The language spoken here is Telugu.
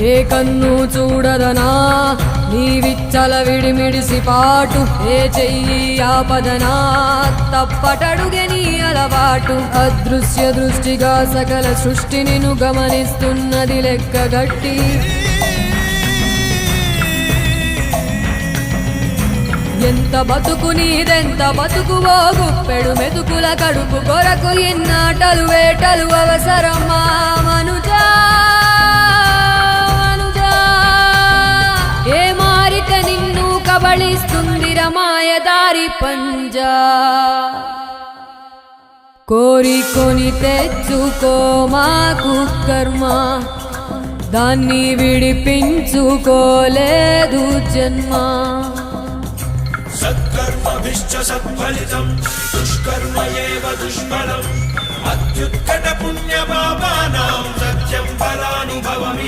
ఏ కన్ను చూడదనా నీవిచ్చల విడిమిడిసి పాటు ఏ చెయ్యి ఆపదనా తప్పటడుగే నీ అలవాటు అదృశ్య దృష్టిగా సకల సృష్టిని ను గమనిస్తున్నది లెక్కగట్టి ఎంత బతుకు నీదెంత బతుకువో గుప్పెడు మెతుకుల కడుపు కొరకు ఎన్నాటలు వేటలు అవసరమా మనుజా ఏ మారిక నిన్ను కబళిస్తుందిర మాయదారి పంజా కోరికొని తెచ్చుకో మాకు కర్మ దాన్ని విడిపించుకోలేదు జన్మ సత్కర్మభిశ్చ సత్ఫలితం దుష్కర్మ ఏవ దుష్ఫలం అత్యుత్కట పుణ్య పాపానాం సత్యం ఫలానుభవమి